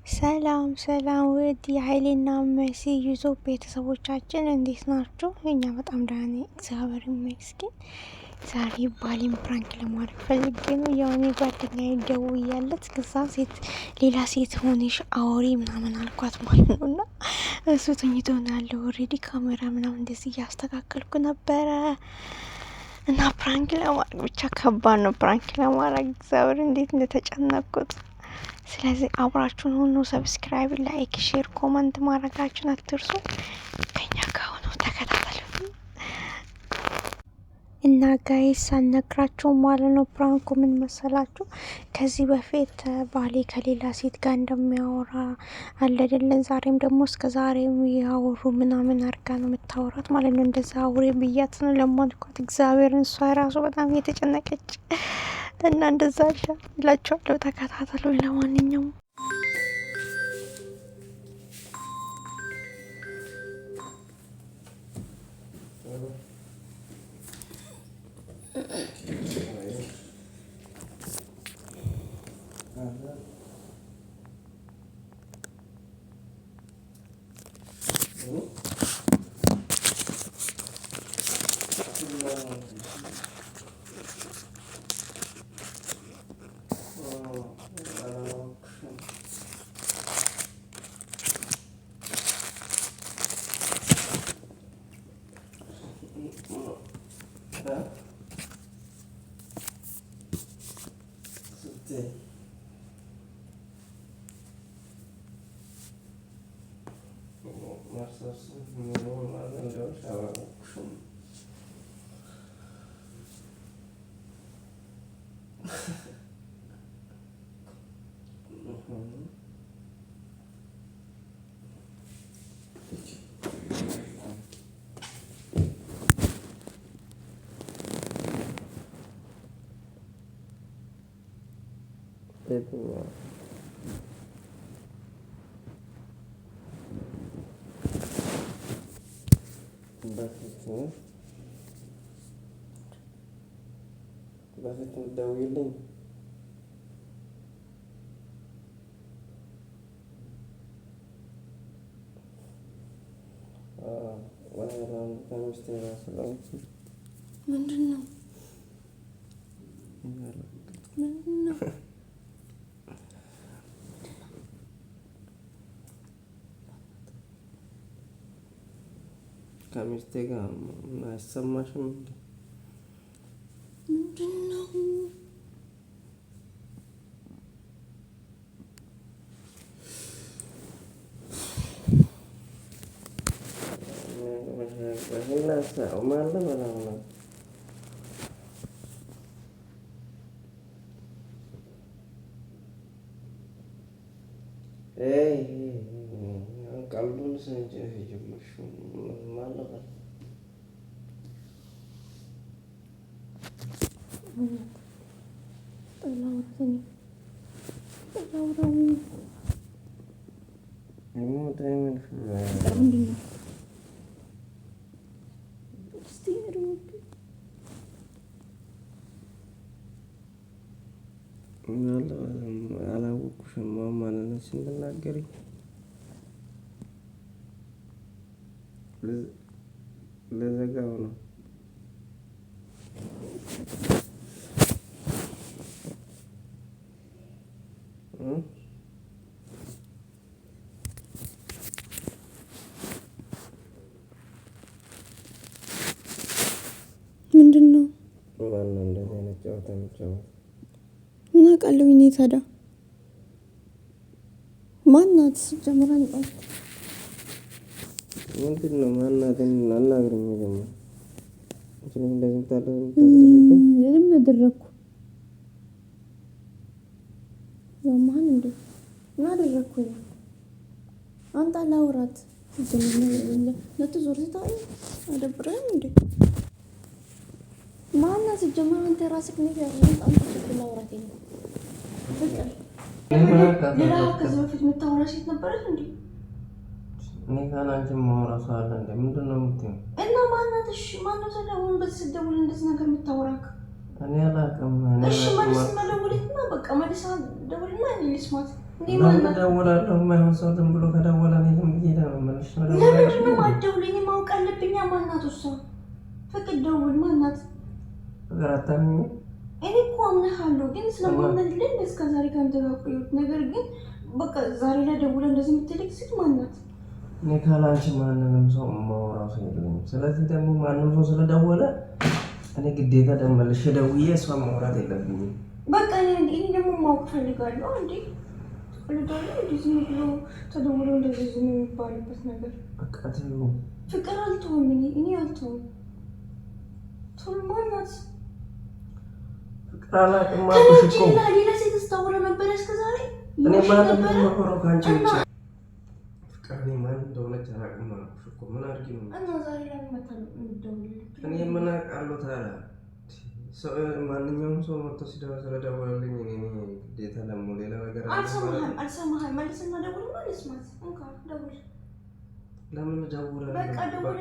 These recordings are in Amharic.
ሰላም ሰላም ውድ የሀይሌና መሲ ዩቱብ ቤተሰቦቻችን እንዴት ናችሁ? እኛ በጣም ደህና ነን፣ እግዚአብሔር ይመስገን። ዛሬ ባሌን ፕራንክ ለማድረግ ፈልጌ ነው። የሆነ ጓደኛዬ ደውያለት ከዛ ሌላ ሴት ሆነሽ አውሪ ምናምን አልኳት ማለት ነው። እና እሱ ተኝቶ ነው ያለው። ኦልሬዲ ካሜራ ምናምን እንደዚህ እያስተካከልኩ ነበረ እና ፕራንክ ለማድረግ ብቻ ከባድ ነው። ፕራንክ ለማድረግ እግዚአብሔር እንዴት እንደተጨነቅኩት። ስለዚህ አብራችሁን ሁኑ። ሰብስክራይብ፣ ላይክ፣ ሼር፣ ኮመንት ማድረጋችሁን አትርሱ። ከኛ ጋር ሆኖ ተከታተሉ እና ጋይስ ሳልነግራችሁ ማለት ነው። ፕራንኩ ምን መሰላችሁ? ከዚህ በፊት ባሌ ከሌላ ሴት ጋር እንደሚያወራ አለ አይደለን? ዛሬም ደግሞ እስከ ዛሬም ያወሩ ምናምን አድርጋ ነው የምታወራት ማለት ነው። እንደዛ አውሬ ብያት ነው ለማልኳት እግዚአብሔርን፣ እሷ ራሱ በጣም የተጨነቀች እና እንደዛ እላችኋለሁ። ተከታተሉ። ለማንኛውም በፊት ደውይልኝ ምንድን ነው? ከሚስቴ ጋር አይሰማሽም? ምንድን ነው? ቀልዱን ሰንጭ የጀመርሽው ማለት ነው። አላወኩሽም ማለት ነው ስንናገሪ ለዘጋው ነው። ምንድን ነው? ማነው እንደዚህ አይነት ጨዋታ የሚጫወት? ምን አውቃለሁ እኔ ታዲያ ማናት ጀምራን ምንድን ነው? ማናትን አናግረኝ ደግሞ እንደዚህ ታደርግ አደረኩ ማን እንዴ እናደረኩ አንተ ላውራት ለትዞር ስታይ አደብረም እንዴ ማና ሲጀመር አንተ ራስህ ነው ያለው። አንተ ላውራት ነው በቃ ሌላ ከዚህ በፊት የምታወራ ሴት ነበረች እንዴ? እኔ ካናንቺ ማውራ ሰው አለ እንዴ? ምንድን ነው የምትይው? እና ማናት? እሺ ማነው ሰላሙን በዚህ ደውል እንደዚህ ነገር የምታወራክ? እኔ አላውቅም። እሺ መልስ ደውልና በቃ መልስ ደውልና እኔ ልስማት ለምን ደውላለሁ? የማይሆን ሰው ዝም ብሎ ከደወለ እኔ ዝም ብዬ መልሼ መደወል ለምንድን ነው የማትደውለኝ? ማወቅ አለብኝ። ማናት እሷ? ፍቅር ደውል። ማናት? ፍቅር አታምኚኝ? እኔ እኮ አምንሃለሁ፣ ግን ስለማመንልኝ እስከ ዛሬ ከአንተ ጋር ቆየሁት። ነገር ግን በቃ ዛሬ ላይ ደውላ እንደዚህ የምትልክ ሴት ማናት? እኔ ካላንቺ ማንንም ሰው የማወራው ሰው የለኝም። ስለዚህ ደግሞ ማንም ሰው ስለደወለ እኔ ግዴታ ደግሞ መልሼ ደውዬ እሷን ማውራት የለብኝም። በቃ እኔ ደግሞ ማወቅ ፈልጋለሁ። እንዴ ትፈልጋለህ? እንዴ ዝም ብሎ ተደውሎ እንደዚህ ዝም የሚባልበት ነገር በቃ ተይው። ፍቅር አልተውም። እኔ አልተውም። ቶሎ ማናት? ፍቅር አላውቅም አልኩሽ እኮ። ሌላ ሴት ስታወራ ነበር እስከ ዛሬ። እኔ ማንም የማወራው ከአንቺ ብቻ። ፍቅር እኔ ማን እንደሆነች አላውቅም አልኩሽ እኮ። ምን አድርጊ ነው እና ዛሬ ላይ መታ ነው የምትደውልልኝ? እኔ ምን አውቃለሁ ታዲያ? ማንኛውም ሰው መጥቶ ስለደወለልኝ እኔ ግዴታ ደግሞ ሌላ ነገር አልሰማህም። መልስና ደውል ማለት ማት እንካ ደውል። ለምን ደውላለሁ? በቃ ደውል።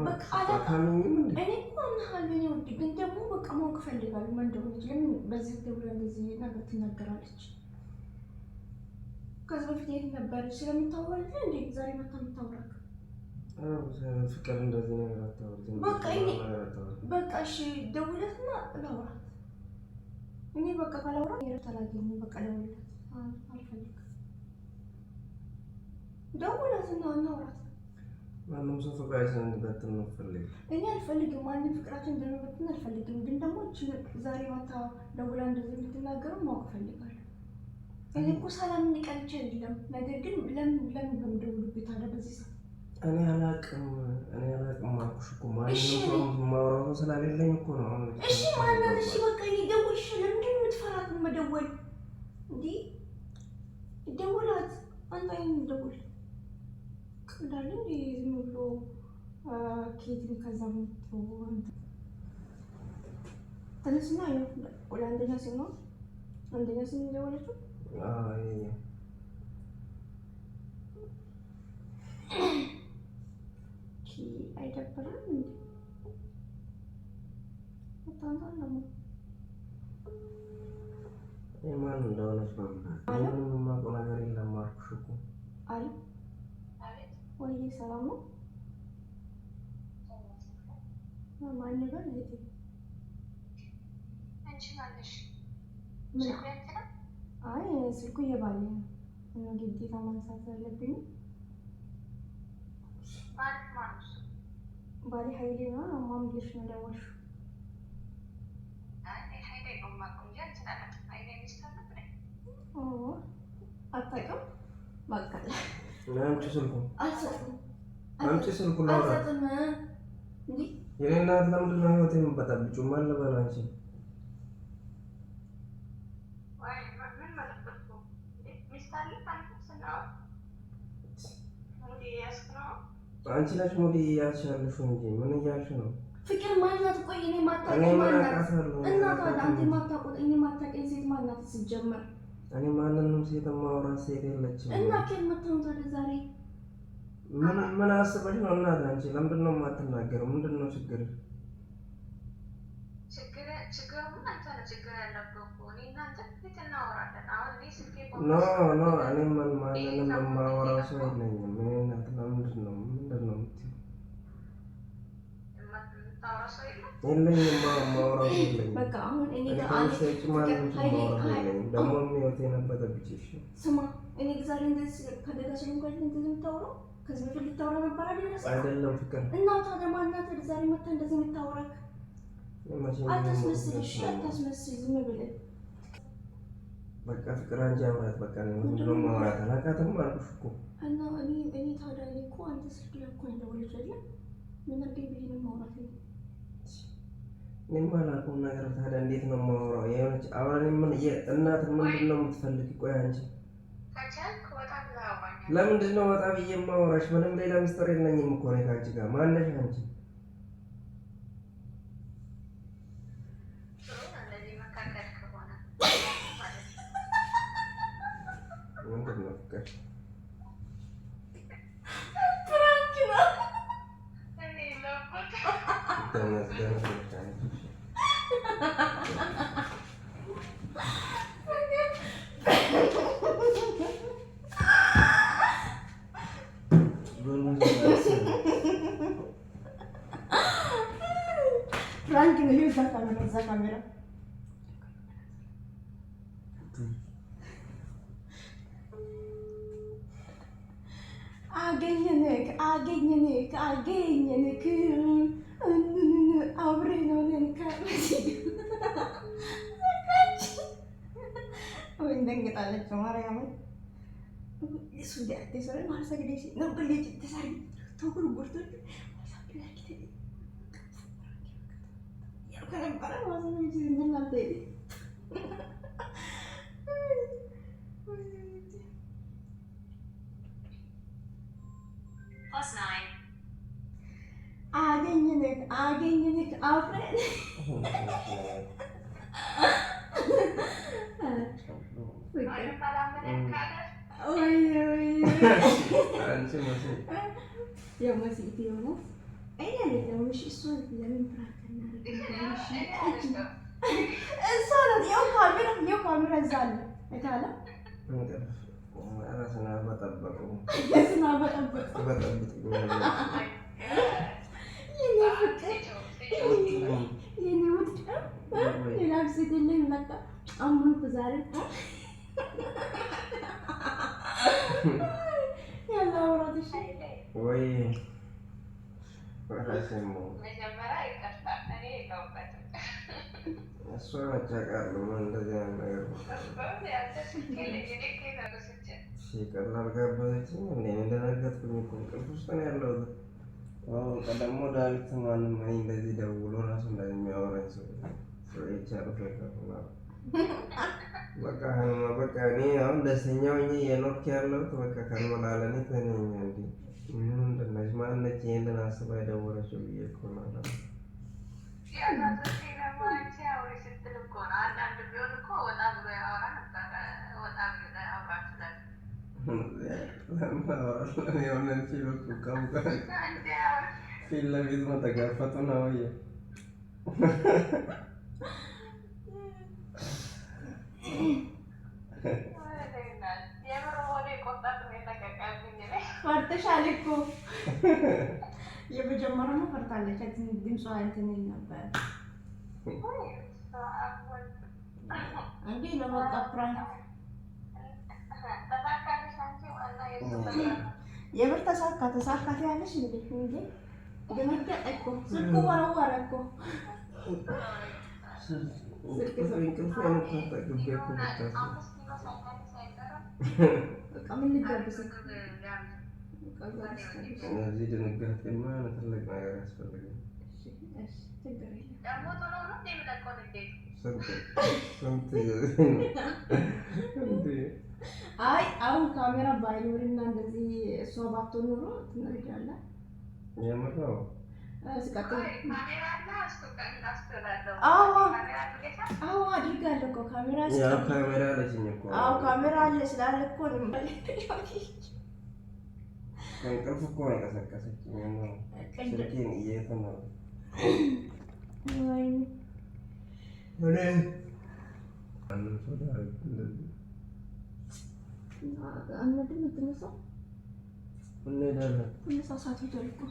በቃ አላውቃትም። እኔ እኮ አምናለሁ። እኔ ውድ ግን ደግሞ በቃ ማወቅ እፈልጋለሁ ምን እንደሆነች። ለምን በዚህ ደውላ እንደዚህ ነገር ትናገራለች? ከዚህ በፊት የት ነበረች? ስለምታወራልኝ እንዴ ዛሬ መታ የምታወራክ? ፍቅር እንደዚህ ነገር አታወራም። በቃ እሺ ደውለትና ላውራት። እኔ በቃ ካላወራ የረታ ላገኝ በቃ ደውለት። አልፈልግም። ደውለትና እናውራት። ማንም ሰው ፍቅራችን እንዲበትን ነው ፈልግ። እኔ አልፈልግም። ማንም ፍቅራችን እንዲበትን አልፈልግም። ግን ደግሞ ዛሬ ማታ ደውላ እንደዚህ የምትናገረው ማወቅ ፈልጋለሁ። እኔ እኮ ሰላም እንቀርቼ አይደለም። ነገር ግን ለምን በምደውልበት ታዲያ በዚህ ሰዓት እኔ አላውቅም አልኩሽ እኮ። ማንም ሰው የማወራው ሰው ስለሌለኝ እኮ ነው። እሺ ማናት? እሺ በቃ እኔ ደውል። እሺ ለምንድን ነው የምትፈራት? መደወል እንዴ ደውላት። አንተ ደውል እንዳለ እንዴ ዝም ብሎ ኬት ከዛ መጥቶ ተነስና ወደ አንደኛ ስም ነው አንደኛ ስም ደወለችው። አይደብርም እንዴ? ማን እንደሆነች ምንም የማውቀው ነገር የለም አልኩሽ እኮ። አለ ወይ ሰላም ነው? ማን ነበር? አይ ስልኩ የባሌ ነው እና ግዴታ ማንሳት አለብኝ። ባሌ ኃይሌ ነው። ማን ብለሽ ነው ደወልሽው? አታውቅም? በቃ አንቺ ስልኩ አልሰጥም። አንቺ ስልኩ ነው አልሰጥም። እንዴ የኔ እናት ለምንድን ነው ህይወት የምትበጠብጪው? ማን ልበል አንቺ? አንቺ ነሽ ሙዲ ያልሻለሽ እንጂ ምን እያልሽ ነው? ፍቅር ማናት? ቆይ እኔ ማታውቀኝ ማናት? እና ታዲያ አንተ ማታውቀኝ እኔ ማታውቀኝ ሴት ማናት ሲጀመር? እኔ ማንንም ሴት የማወራት ሴት የለችም። እና ከን መጣው ታዲያ ዛሬ ምን አስበሽ ነው? እናት አንቺ ለምንድን ነው የማትናገረው? ምንድን ነው ችግር? ችግሩን አንተ ነህ ችግር ያለብህ እኮ። እኔ እናንተ ፊት እናወራለን። አሁን እኔ ስልኬ ኖ እኔ ማንንም የማወራው ሰው የለኝም። እኔ እናት ምንድን ነው የምትይው? የምታወራው ሰው የለኝም። የማወራው ሰው የለኝም። በቃ አሁን እኔ ጋር አንተ ማንንም የማወራው የለኝም። ደግሞ ህይወቴ ነበረብሽ። እሺ ስማ፣ እኔ ዛሬ እንደዚህ ከደጋ ስለምጓዝ እንደዚህ የምታወራው ከዚህ በፊት ልታወራ ነበር አይደለም? ፍቅር እና ታዲያ ማናት ዛሬ መታ እንደዚህ የምታወራክ? አታስመስል። እሺ አታስመስል። ዝም ብለህ በቃ ፍቅር አንቺ አውራት። በቃ ነው ምንድነው ማውራት? አላውቃትም አልኩሽ እኮ። እና እኔ ታዲያ እኮ አንተ ስልክ ላይ እኮ እንደወለች አይደል? ምን አድርገኝ ብዬ ነው ማውራት? እኔ የማላውቀውን ነገር ታዲያ እንዴት ነው ማውራው? የሆነች አውራኝ ምን እናት ምንድን ነው የምትፈልግ? ቆይ አንቺ ለምንድን ነው ወጣ ብዬ የማወራሽ? ምንም ሌላ ምስጢር የለኝም እኮ ነው ከአንቺ ጋር። ማነሽ አንቺ? ምንድን ነው ፍቅር? በዛ ካሜራ አገኘንክ አብረን ሆነን ወይ ደንግጣለች ማርያምን እሱ ዲያቴ ሰረ ማርሳ ግዴሽ ነው ግዴሽ ተሳሪ ተጉር ጉርቶ ያልከረም ባራ ማዘን እንጂ እናንተ አገኘንክ አብረን ቀላል ጋበዘችኝ እንዴ እንደነገርኩኝ እኮ እንቅልፍ ውስጥ ነው ያለሁት። ቀደሞ ዳዊት ማንም እኔ እንደዚህ ደውሎ ራሱ እንደዚህ የሚያወራኝ ሰው ይቻላል ፈቀደና በቃ እኔ አሁን ደስተኛ ሆኜ የኖርክ ያለሁት በቃ ከመላለኔ ተነኛ እንዴ ምን እንደነሽ ማነች ይሄንን አስባ የደወለችው ብዬ እኮ ነው ፊት ለፊት መተጋፈጡ ነው። ፈርተሻል እኮ የመጀመሪያው ፈርታለች። ድምጿ እንትን ነበር እንዴ ለበቃ ፕራንክ የምር ተሳካ ያለሽ እንዴ ደነገጠ እኮ ስልኩ ወረወረ እኮ ምን ልትገብስ እዚህ ድንጋጤማ ትልቅ ነገር ያስፈልጋል። አይ አሁን ካሜራ ባይኖርና እንደዚህ እሷ ባትሆን ኖሮ ትነግሪያለሽ። የምርው አዎ አድርጋለሁ እኮ ካሜራ አለችኝ እኮ። አዎ ካሜራ አለ ስላለ እኮ ነው። እንቅልፍ እኮ ነው የቀሰቀሰችኝ። ስልኬን እየሄድን ነው አንድም የምትነሳው እንሄዳለን። እነሳ ሰዓት ሄዷል እኮ